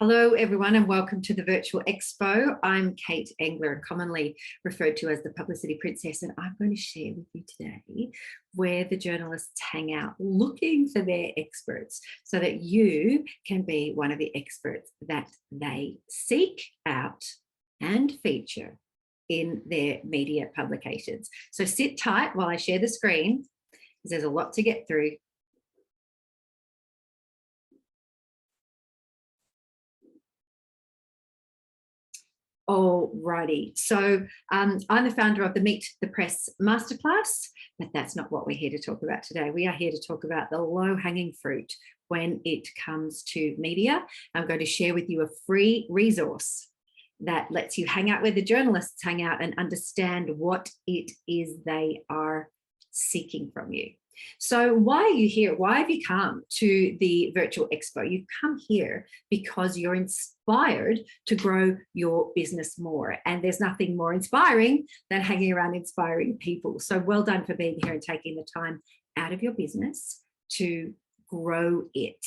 Hello, everyone, and welcome to the Virtual Expo. I'm Kate Engler, commonly referred to as the Publicity Princess, and I'm going to share with you today where the journalists hang out looking for their experts so that you can be one of the experts that they seek out and feature in their media publications. So sit tight while I share the screen, because there's a lot to get through. Alrighty, so I'm the founder of the Meet the Press Masterclass, but that's not what we're here to talk about today. We are here to talk about the low-hanging fruit when it comes to media. I'm going to share with you a free resource that lets you hang out where the journalists hang out and understand what it is they are seeking from you. So why are you here? Why have you come to the Virtual Expo? You've come here because you're inspired to grow your business more. And there's nothing more inspiring than hanging around inspiring people. So well done for being here and taking the time out of your business to grow it.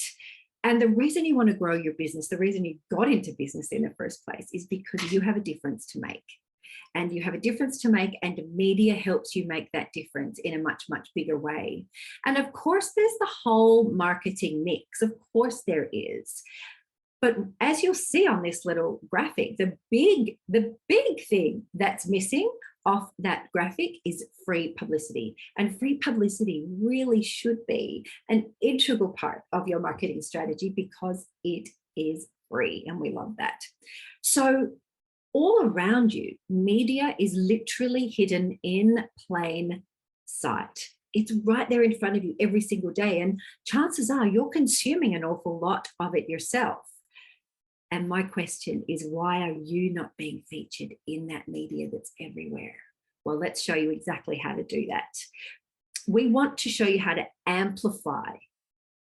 And the reason you want to grow your business, the reason you got into business in the first place, is because you have a difference to make. And you have a difference to make, and media helps you make that difference in a much, much bigger way. And of course, there's the whole marketing mix. Of course there is. But as you'll see on this little graphic, the big thing that's missing off that graphic is free publicity. And free publicity really should be an integral part of your marketing strategy because it is free, and we love that. So all around you, media is literally hidden in plain sight. It's right there in front of you every single day, and chances are you're consuming an awful lot of it yourself. And my question is, why are you not being featured in that media that's everywhere? Well, let's show you exactly how to do that. We want to show you how to amplify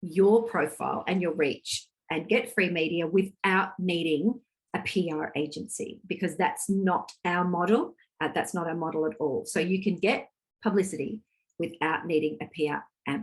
your profile and your reach and get free media without needing a PR agency, because that's not our model. That's not our model at all. So you can get publicity without needing a PR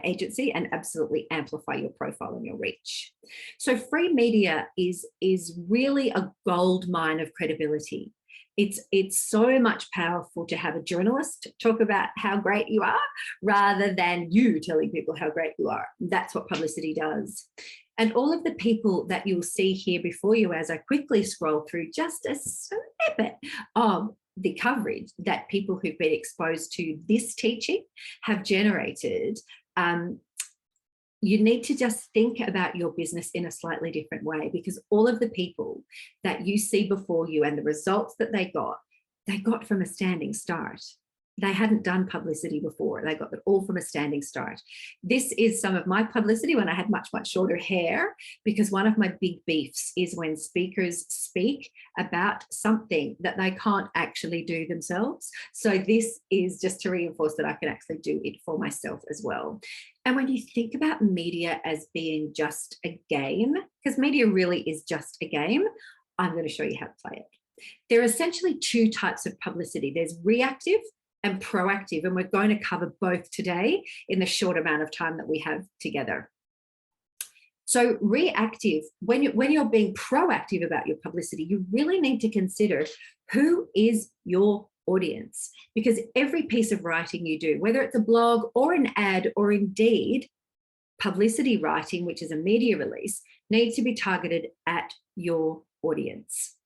agency and absolutely amplify your profile and your reach. So free media is really a gold mine of credibility. It's so much powerful to have a journalist talk about how great you are rather than you telling people how great you are. That's what publicity does. And all of the people that you'll see here before you as I quickly scroll through just a snippet of the coverage that people who've been exposed to this teaching have generated, you need to just think about your business in a slightly different way, because all of the people that you see before you and the results that they got from a standing start. They hadn't done publicity before. They got it all from a standing start. This is some of my publicity when I had much, much shorter hair, because one of my big beefs is when speakers speak about something that they can't actually do themselves. So this is just to reinforce that I can actually do it for myself as well. And when you think about media as being just a game, because media really is just a game, I'm going to show you how to play it. There are essentially two types of publicity. There's reactive and proactive, and we're going to cover both today in the short amount of time that we have together. So reactive, when you're being proactive about your publicity, you really need to consider who is your audience, because every piece of writing you do, whether it's a blog or an ad or indeed publicity writing, which is a media release, needs to be targeted at your audience.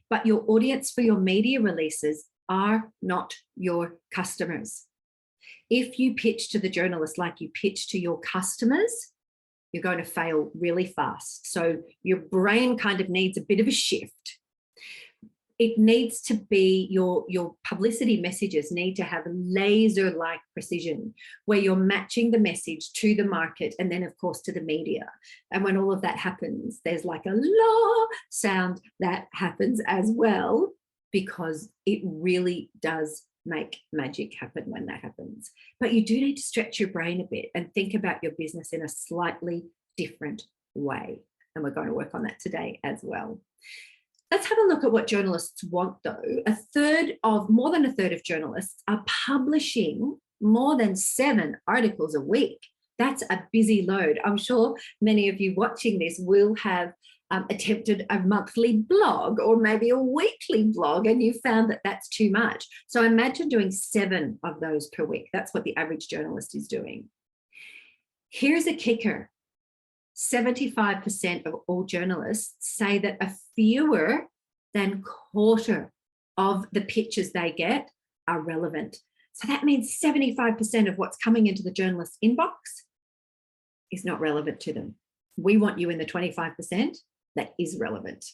But your audience for your media releases are not your customers. If you pitch to the journalist like you pitch to your customers, you're going to fail really fast. So your brain kind of needs a bit of a shift. It needs to be your publicity messages need to have laser-like precision, where you're matching the message to the market and then of course to the media. And when all of that happens, there's like a la sound that happens as well, because it really does make magic happen when that happens. But you do need to stretch your brain a bit and think about your business in a slightly different way. And we're going to work on that today as well. Let's have a look at what journalists want though. More than a third of journalists are publishing more than 7 articles a week. That's a busy load. I'm sure many of you watching this will have attempted a monthly blog or maybe a weekly blog, and you found that that's too much. So imagine doing 7 of those per week. That's what the average journalist is doing. Here's a kicker. 75% of all journalists say that a fewer than quarter of the pitches they get are relevant. So that means 75% of what's coming into the journalist's inbox is not relevant to them. We want you in the 25% that is relevant.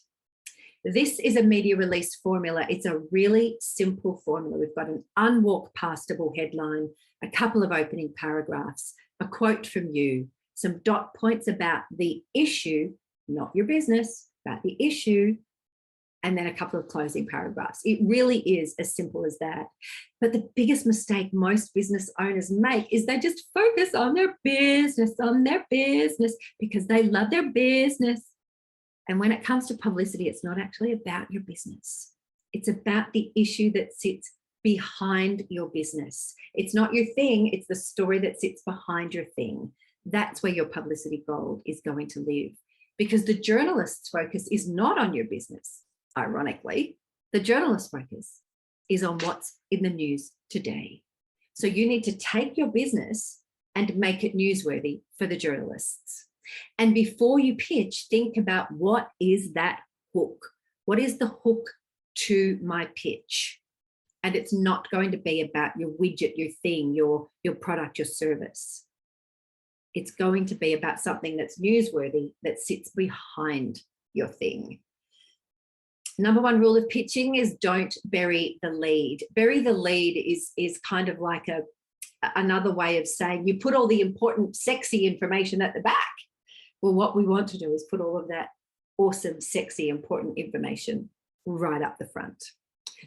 This is a media release formula. It's a really simple formula. We've got an unwalk pastable headline, a couple of opening paragraphs, a quote from you, some dot points about the issue, not your business, about the issue, and then a couple of closing paragraphs. It really is as simple as that. But the biggest mistake most business owners make is they just focus on their business, because they love their business. And when it comes to publicity, it's not actually about your business. It's about the issue that sits behind your business. It's not your thing, it's the story that sits behind your thing. That's where your publicity gold is going to live, because the journalist's focus is not on your business. Ironically, the journalist's focus is on what's in the news today. So you need to take your business and make it newsworthy for the journalists. And before you pitch, think about, what is that hook? What is the hook to my pitch? And it's not going to be about your widget, your thing, your product, your service. It's going to be about something that's newsworthy, that sits behind your thing. Number 1 rule of pitching is don't bury the lead. Bury the lead is kind of like another way of saying you put all the important, sexy information at the back. Well, what we want to do is put all of that awesome, sexy, important information right up the front.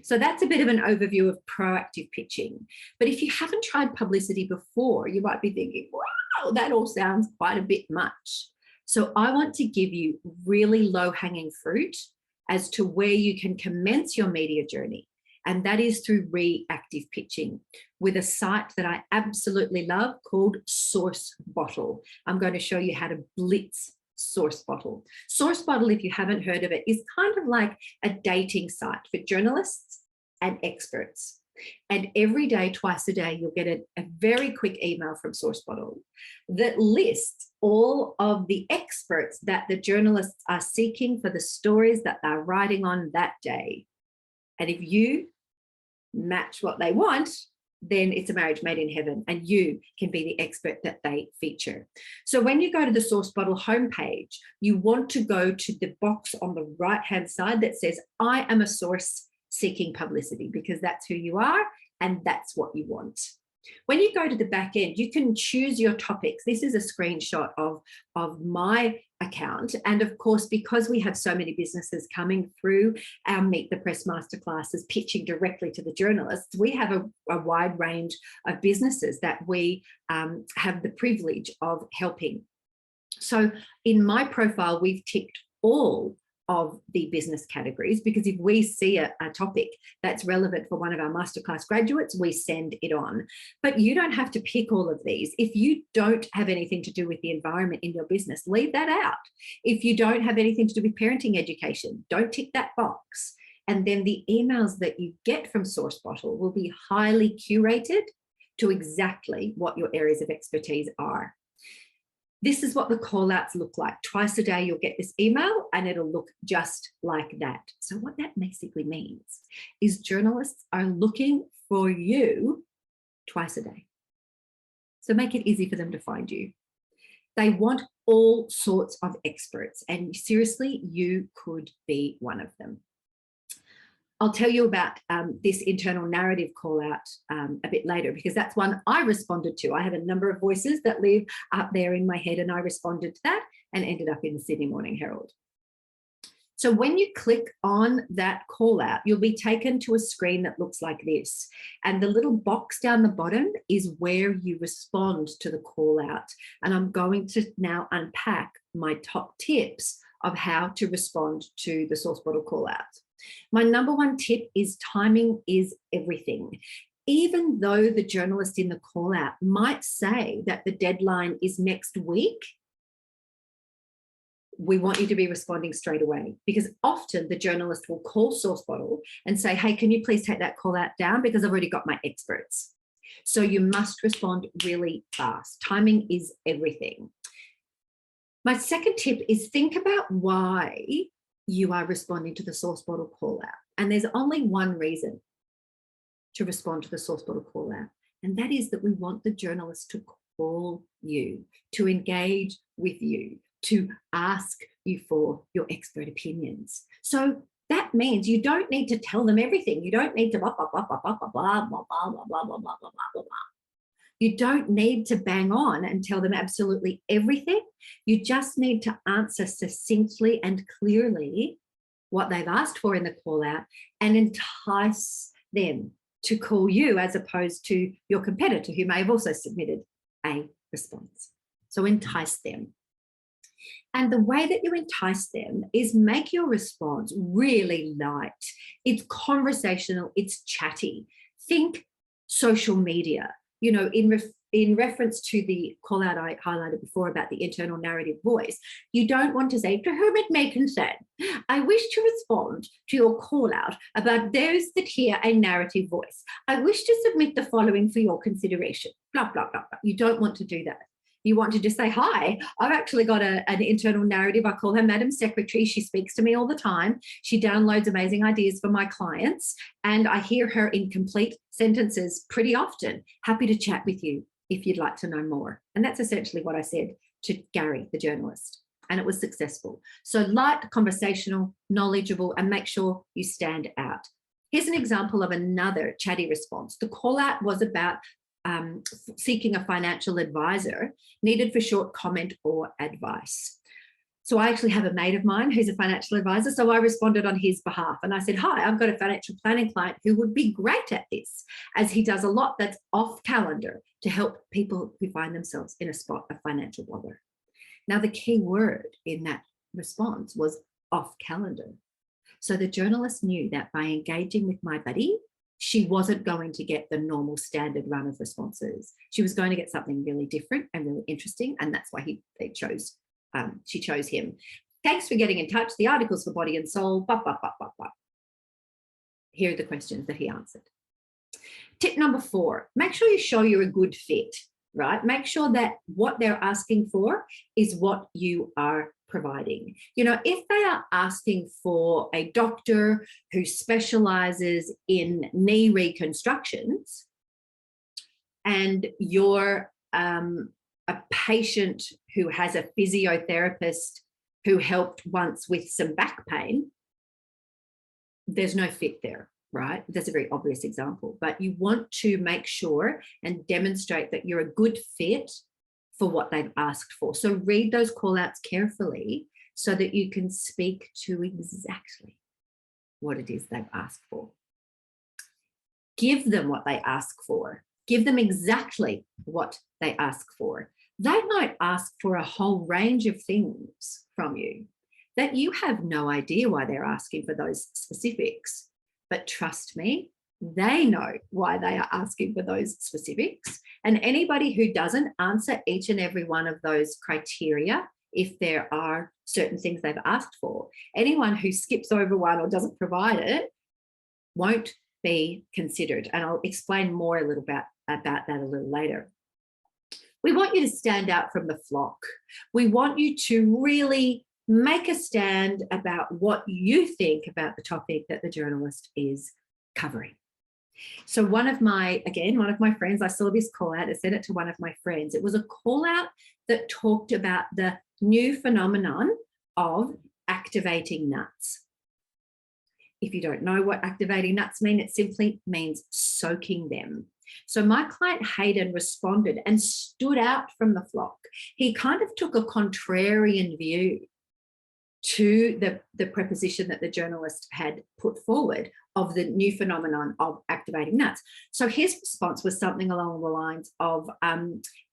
So that's a bit of an overview of proactive pitching. But if you haven't tried publicity before, you might be thinking, wow, that all sounds quite a bit much. So I want to give you really low-hanging fruit as to where you can commence your media journey. And that is through reactive pitching with a site that I absolutely love called Sourcebottle. I'm going to show you how to blitz Sourcebottle. Sourcebottle, if you haven't heard of it, is kind of like a dating site for journalists and experts. And every day, twice a day, you'll get a very quick email from Sourcebottle that lists all of the experts that the journalists are seeking for the stories that they're writing on that day. And if you match what they want, then it's a marriage made in heaven, and you can be the expert that they feature. So when you go to the Sourcebottle homepage, you want to go to the box on the right-hand side that says, I am a source seeking publicity, because that's who you are and that's what you want. When you go to the back end, you can choose your topics. This is a screenshot of my account. And of course, because we have so many businesses coming through our Meet the Press masterclasses, pitching directly to the journalists, we have a wide range of businesses that we have the privilege of helping. So in my profile, we've ticked all of the business categories, because if we see a topic that's relevant for one of our masterclass graduates, we send it on. But you don't have to pick all of these. If you don't have anything to do with the environment in your business, leave that out. If you don't have anything to do with parenting education, don't tick that box. And then the emails that you get from Sourcebottle will be highly curated to exactly what your areas of expertise are. This is what the call outs look like. Twice a day, you'll get this email and it'll look just like that. So what that basically means is journalists are looking for you twice a day. So make it easy for them to find you. They want all sorts of experts, and seriously, you could be one of them. I'll tell you about this internal narrative call out a bit later, because that's one I responded to. I have a number of voices that live up there in my head, and I responded to that and ended up in the Sydney Morning Herald. So when you click on that call out, you'll be taken to a screen that looks like this. And the little box down the bottom is where you respond to the call out. And I'm going to now unpack my top tips of how to respond to the Sourcebottle call out. My number 1 tip is timing is everything. even though the journalist in the call out might say that the deadline is next week, we want you to be responding straight away, because often the journalist will call Sourcebottle and say, hey, can you please take that call out down because I've already got my experts. So you must respond really fast. Timing is everything. My second tip is think about why you are responding to the Sourcebottle call out. And there's only one reason to respond to the Sourcebottle call out, and that is that we want the journalist to call you, to engage with you, to ask you for your expert opinions. So that means you don't need to tell them everything. You don't need to blah, blah, blah, blah, blah, blah, blah, blah, blah, blah, blah, blah, blah, blah, blah. You don't need to bang on and tell them absolutely everything. You just need to answer succinctly and clearly what they've asked for in the call out and entice them to call you as opposed to your competitor who may have also submitted a response. So entice them. And the way that you entice them is make your response really light. It's conversational, it's chatty. Think social media. You know, in reference to the call out I highlighted before about the internal narrative voice, you don't want to say, to whom it may concern, I wish to respond to your call out about those that hear a narrative voice. I wish to submit the following for your consideration. Blah, blah, blah, blah. You don't want to do that. You want to just say, hi, I've actually got an internal narrative. I call her Madam Secretary. She speaks to me all the time. She downloads amazing ideas for my clients, and I hear her in complete sentences pretty often. Happy to chat with you if you'd like to know more. And that's essentially what I said to Gary, the journalist, and it was successful. So light, conversational, knowledgeable, and make sure you stand out. Here's an example of another chatty response. The call out was about seeking a financial advisor needed for short comment or advice. So I actually have a mate of mine who's a financial advisor. So I responded on his behalf and I said, hi, I've got a financial planning client who would be great at this, as he does a lot that's off calendar to help people who find themselves in a spot of financial bother. Now, the key word in that response was off calendar. So the journalist knew that by engaging with my buddy, she wasn't going to get the normal standard run of responses. She was going to get something really different and really interesting, and that's why she chose him. Thanks for getting in touch. The article's for Body and Soul. Blah, blah, blah, blah, blah. Here are the questions that he answered. Tip number 4, make sure you show you're a good fit, right? Make sure that what they're asking for is what you are providing. You know, if they are asking for a doctor who specializes in knee reconstructions and you're a patient who has a physiotherapist who helped once with some back pain, there's no fit there, right? That's a very obvious example, but you want to make sure and demonstrate that you're a good fit for what they've asked for. So read those call outs carefully so that you can speak to exactly what it is they've asked for. Give them what they ask for. Give them exactly what they ask for. They might ask for a whole range of things from you that you have no idea why they're asking for those specifics. But trust me, they know why they are asking for those specifics. And anybody who doesn't answer each and every one of those criteria, if there are certain things they've asked for, anyone who skips over one or doesn't provide it won't be considered. And I'll explain more a little bit about that a little later. We want you to stand out from the flock. We want you to really make a stand about what you think about the topic that the journalist is covering. So one of my friends, I saw this call out, I sent it to one of my friends. It was a call out that talked about the new phenomenon of activating nuts. If you don't know what activating nuts mean, it simply means soaking them. So my client Hayden responded and stood out from the flock. He kind of took a contrarian view to the preposition that the journalist had put forward of the new phenomenon of activating nuts. So his response was something along the lines of,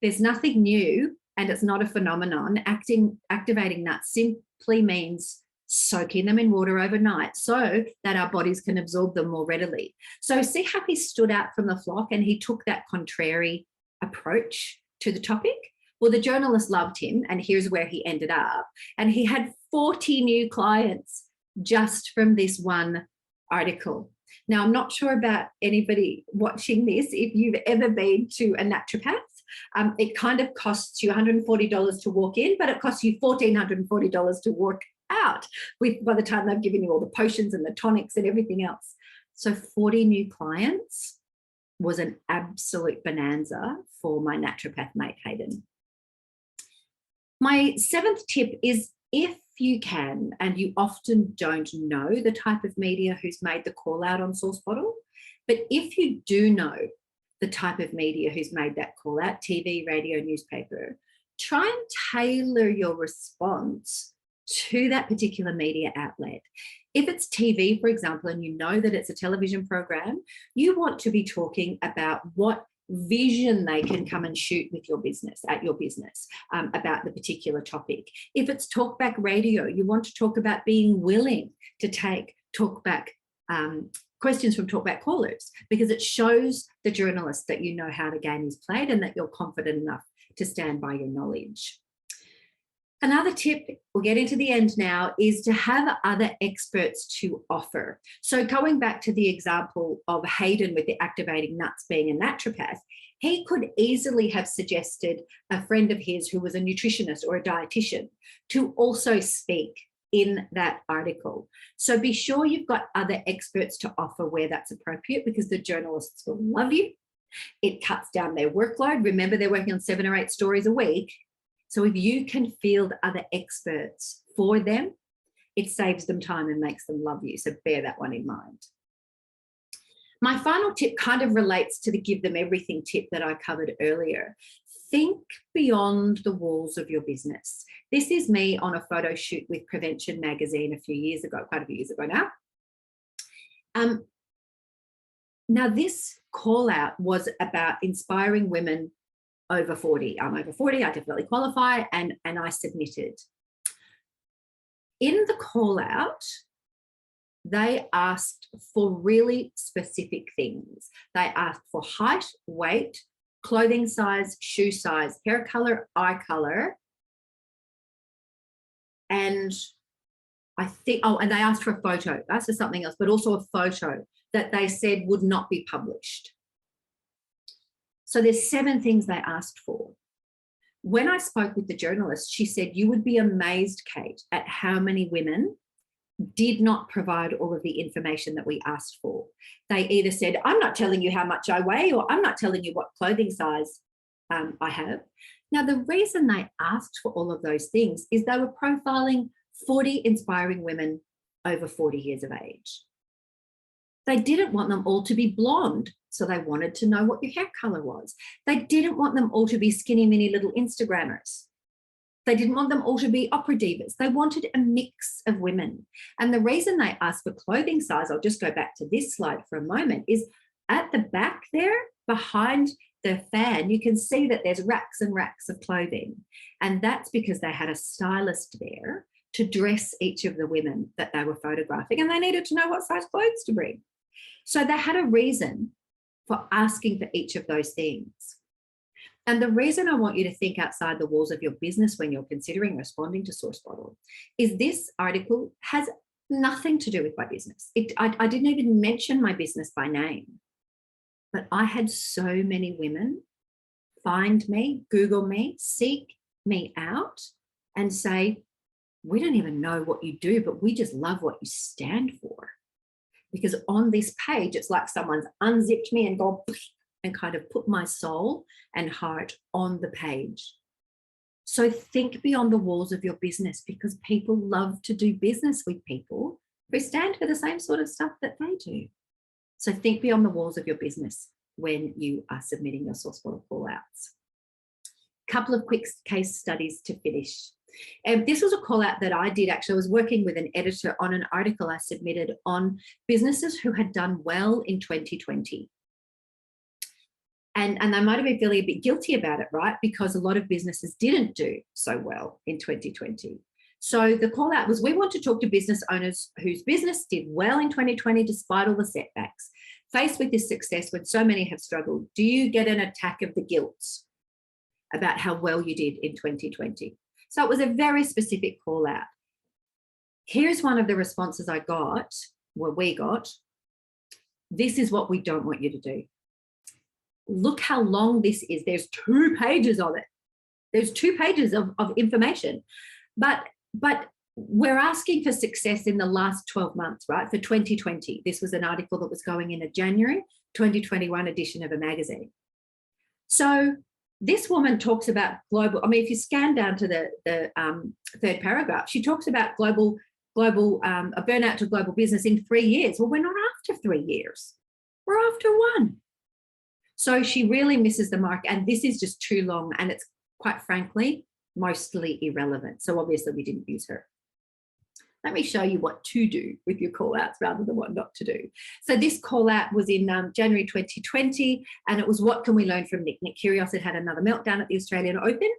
there's nothing new and it's not a phenomenon. Activating nuts simply means soaking them in water overnight so that our bodies can absorb them more readily. So see how he stood out from the flock and he took that contrary approach to the topic? Well, the journalist loved him, and here's where he ended up. And he had 40 new clients just from this one article. Now, I'm not sure about anybody watching this, if you've ever been to a naturopath. It kind of costs you $140 to walk in, but it costs you $1,440 to walk out by the time they've given you all the potions and the tonics and everything else. So 40 new clients was an absolute bonanza for my naturopath mate, Hayden. My 7th tip is, if you can, and you often don't know the type of media who's made the call out on Sourcebottle, but if you do know the type of media who's made that call out, TV, radio, newspaper, try and tailor your response to that particular media outlet. If it's TV, for example, and you know that it's a television program, you want to be talking about what vision they can come and shoot with your business, at your business, about the particular topic. If it's talkback radio, you want to talk about being willing to take talkback questions from talkback callers, because it shows the journalist that you know how the game is played and that you're confident enough to stand by your knowledge. Another tip, we'll get into the end now, is to have other experts to offer. So going back to the example of Hayden with the activating nuts being a naturopath, he could easily have suggested a friend of his who was a nutritionist or a dietitian to also speak in that article. So be sure you've got other experts to offer where that's appropriate, because the journalists will love you. It cuts down their workload. Remember, they're working on 7 or 8 stories a week. So if you can field other experts for them, it saves them time and makes them love you. So bear that one in mind. My final tip kind of relates to the give them everything tip that I covered earlier. Think beyond the walls of your business. This is me on a photo shoot with Prevention magazine quite a few years ago now. Now this call out was about inspiring women over 40. I'm over 40, I definitely qualify, and I submitted. In the call out, they asked for really specific things. They asked for height, weight, clothing size, shoe size, hair color, eye color, and I think, and they asked for a photo. That's for something else, but also a photo that they said would not be published. So there's 7 things they asked for. When I spoke with the journalist, she said, you would be amazed, Kate, at how many women did not provide all of the information that we asked for. They either said, I'm not telling you how much I weigh, or I'm not telling you what clothing size I have. Now, the reason they asked for all of those things is they were profiling 40 inspiring women over 40 years of age. They didn't want them all to be blonde, so they wanted to know what your hair color was. They didn't want them all to be skinny, mini little Instagrammers. They didn't want them all to be opera divas. They wanted a mix of women. And the reason they asked for clothing size, I'll just go back to this slide for a moment, is at the back there, behind the fan, you can see that there's racks and racks of clothing. And that's because they had a stylist there to dress each of the women that they were photographing, and they needed to know what size clothes to bring. So they had a reason for asking for each of those things. And the reason I want you to think outside the walls of your business when you're considering responding to Sourcebottle is this article has nothing to do with my business. I didn't even mention my business by name, but I had so many women find me, Google me, seek me out and say, we don't even know what you do, but we just love what you stand for. Because on this page, it's like someone's unzipped me and gone and kind of put my soul and heart on the page. So think beyond the walls of your business, because people love to do business with people who stand for the same sort of stuff that they do. So think beyond the walls of your business when you are submitting your Sourcebottle call-outs. Couple of quick case studies to finish. And this was a call out that I did. Actually, I was working with an editor on an article I submitted on businesses who had done well in 2020. And they might have been feeling a bit guilty about it, right? Because a lot of businesses didn't do so well in 2020. So the call out was, we want to talk to business owners whose business did well in 2020 despite all the setbacks. Faced with this success when so many have struggled, do you get an attack of the guilt about how well you did in 2020? So it was a very specific call out. Here's one of the responses I got, well, we got. This is what we don't want you to do. Look how long this is. There's 2 pages of it. There's 2 pages of information. But we're asking for success in the last 12 months, right? For 2020. This was an article that was going in a January 2021 edition of a magazine. So this woman talks about global, I mean, if you scan down to the 3rd paragraph, she talks about a burnout to global business in 3 years. Well, we're not after 3 years. We're after 1. So she really misses the mark, and this is just too long, and it's quite frankly mostly irrelevant. So obviously we didn't use her. Let me show you what to do with your call outs rather than what not to do. So this call out was in January 2020, and it was, what can we learn from Nick? Nick Kyrgios had another meltdown at the Australian Open,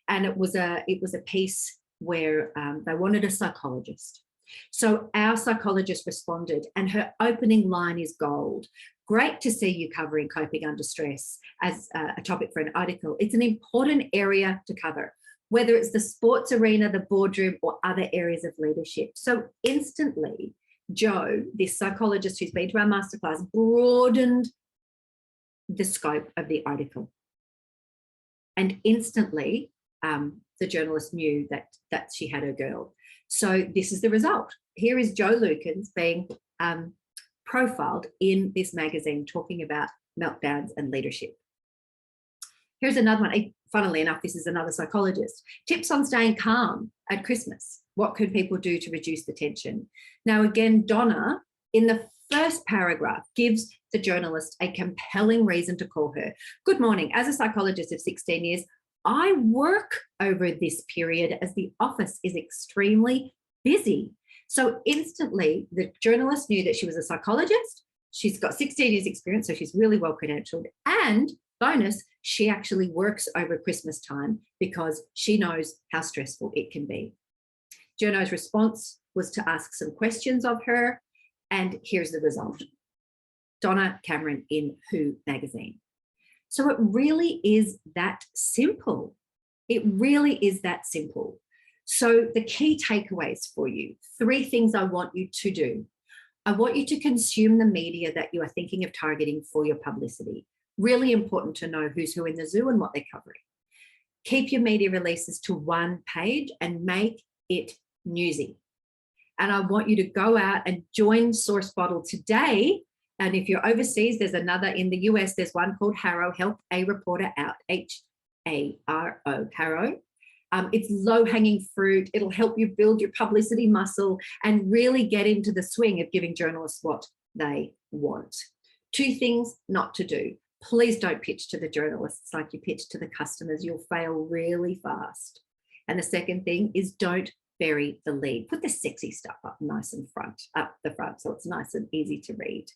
and it was a piece where they wanted a psychologist. So our psychologist responded, and her opening line is gold. Great to see you covering coping under stress as a topic for an article. It's an important area to cover, whether it's the sports arena, the boardroom, or other areas of leadership. So instantly, Jo, this psychologist who's been to our masterclass, broadened the scope of the article. And instantly, the journalist knew that she had her girl. So this is the result. Here is Jo Lukens being profiled in this magazine talking about meltdowns and leadership. Here's another one. Funnily enough, this is another psychologist. Tips on staying calm at Christmas. What could people do to reduce the tension? Now, again, Donna, in the first paragraph, gives the journalist a compelling reason to call her. Good morning. As a psychologist of 16 years, I work over this period as the office is extremely busy. So instantly, the journalist knew that she was a psychologist. She's got 16 years experience, so she's really well credentialed. And bonus, she actually works over Christmas time because she knows how stressful it can be. Journo's response was to ask some questions of her, and here's the result. Donna Cameron in Who magazine. So it really is that simple. It really is that simple. So the key takeaways for you, 3 things I want you to do. I want you to consume the media that you are thinking of targeting for your publicity. Really important to know who's who in the zoo and what they're covering. Keep your media releases to 1 page and make it newsy. And I want you to go out and join Sourcebottle today. And if you're overseas, there's another in the US, there's one called Harrow, Help a Reporter Out, H-A-R-O, Harrow. It's low-hanging fruit. It'll help you build your publicity muscle and really get into the swing of giving journalists what they want. 2 things not to do. Please don't pitch to the journalists like you pitch to the customers. You'll fail really fast. And the second thing is, don't bury the lead. Put the sexy stuff up nice and up the front, so it's nice and easy to read.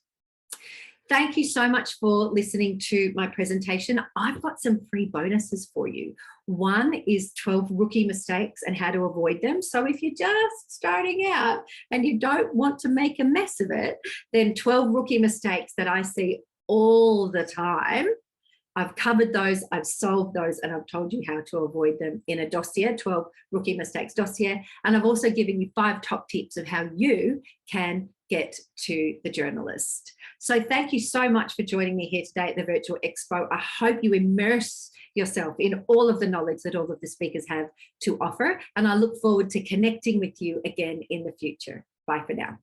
Thank you so much for listening to my presentation. I've got some free bonuses for you. One is 12 rookie mistakes and how to avoid them. So if you're just starting out and you don't want to make a mess of it, then 12 rookie mistakes that I see all the time. I've covered those, I've solved those, and I've told you how to avoid them in a dossier, 12 rookie mistakes dossier. And I've also given you 5 top tips of how you can get to the journalist. So thank you so much for joining me here today at the Virtual Expo. I hope you immerse yourself in all of the knowledge that all of the speakers have to offer. And I look forward to connecting with you again in the future. Bye for now.